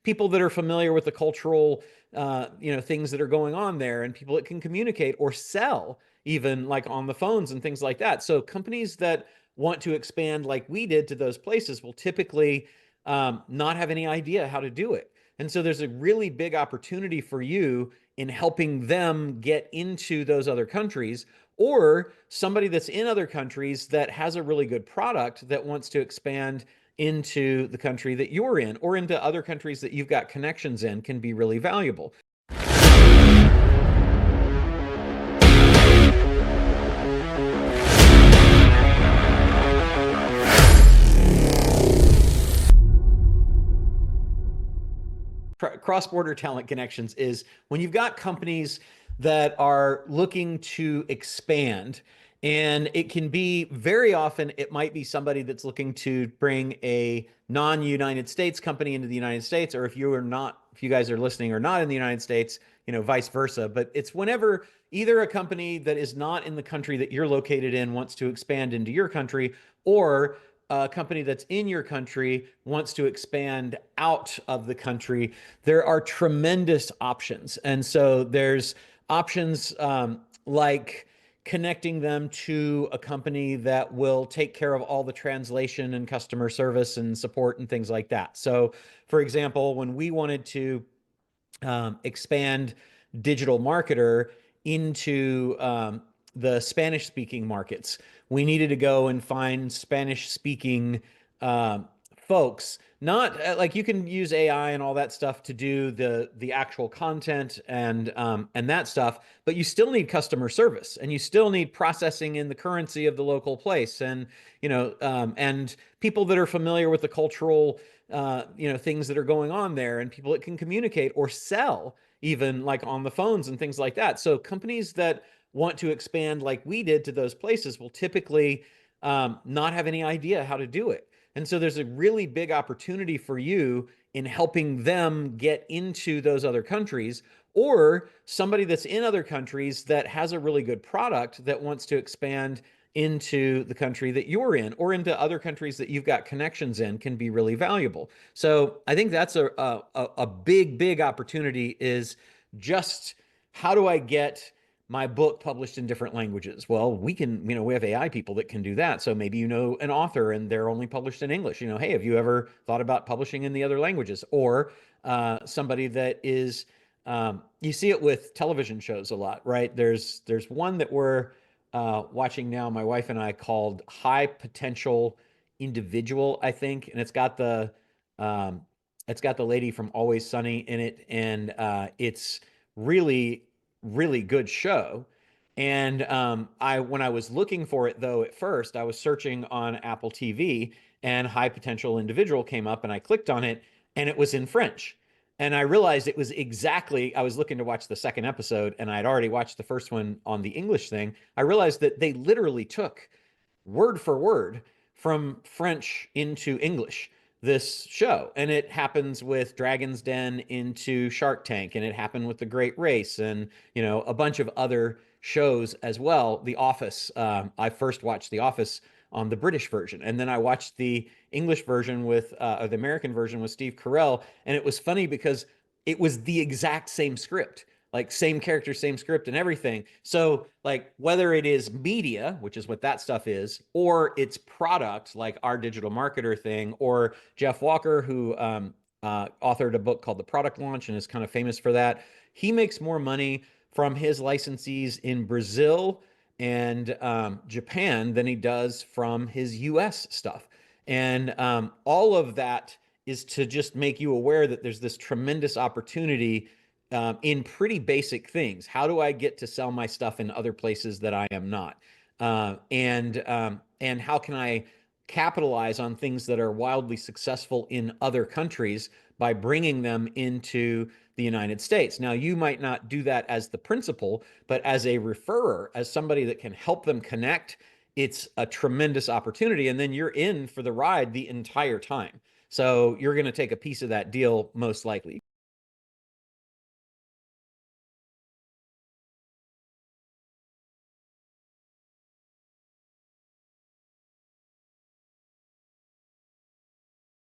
people that are familiar with the cultural, things that are going on there, and people that can communicate or sell even like on the phones and things like that. So companies that want to expand like we did to those places will typically not have any idea how to do it. And so there's a really big opportunity for you in helping them get into those other countries, or somebody that's in other countries that has a really good product that wants to expand into the country that you're in or into other countries that you've got connections in can be really valuable. Cross-border talent connections is when you've got companies that are looking to expand, and it can be very often, it might be somebody that's looking to bring a non-United States company into the United States, or if you guys are listening, are not in the United States, vice versa. But it's whenever either a company that is not in the country that you're located in wants to expand into your country, or a company that's in your country wants to expand out of the country, there are tremendous options. And so there's options like connecting them to a company that will take care of all the translation and customer service and support and things like that. So, for example, when we wanted to expand digital marketer into the Spanish speaking markets, we needed to go and find Spanish speaking folks. Not like you can use AI and all that stuff to do the actual content and that stuff, but you still need customer service, and you still need processing in the currency of the local place, and and people that are familiar with the cultural things that are going on there, and people that can communicate or sell even like on the phones and things like that. So companies that want to expand like we did to those places will typically not have any idea how to do it. And so there's a really big opportunity for you in helping them get into those other countries, or somebody that's in other countries that has a really good product that wants to expand into the country that you're in or into other countries that you've got connections in can be really valuable. So I think that's a big opportunity, is just how do I get my book published in different languages? Well, we have AI people that can do that. So maybe an author and they're only published in English. Hey, have you ever thought about publishing in the other languages? Or somebody that is, you see it with television shows a lot, right? There's one that we're watching now, my wife and I, called High Potential Individual, I think, and um, it's got the lady from Always Sunny in it, and it's really really good show. And when I was looking for it though, at first I was searching on Apple TV, and High Potential Individual came up, and I clicked on it, and it was in French. And I realized it was exactly, I was looking to watch the second episode, and I'd already watched the first one on the English thing. I realized that they literally took word for word from French into English this show. And it happens with Dragon's Den into Shark Tank, and it happened with The Great Race, and a bunch of other shows as well. The Office, I first watched The Office on the British version, and then I watched the English version with or the American version with Steve Carell. And it was funny because it was the exact same script, like same character, same script and everything. So like whether it is media, which is what that stuff is, or it's product like our digital marketer thing, or Jeff Walker, who authored a book called The Product Launch and is kind of famous for that. He makes more money from his licensees in Brazil and Japan than he does from his US stuff. And all of that is to just make you aware that there's this tremendous opportunity in pretty basic things. How do I get to sell my stuff in other places that I am not? And how can I capitalize on things that are wildly successful in other countries by bringing them into the United States? Now, you might not do that as the principal, but as a referrer, as somebody that can help them connect, it's a tremendous opportunity. And then you're in for the ride the entire time. So you're going to take a piece of that deal most likely.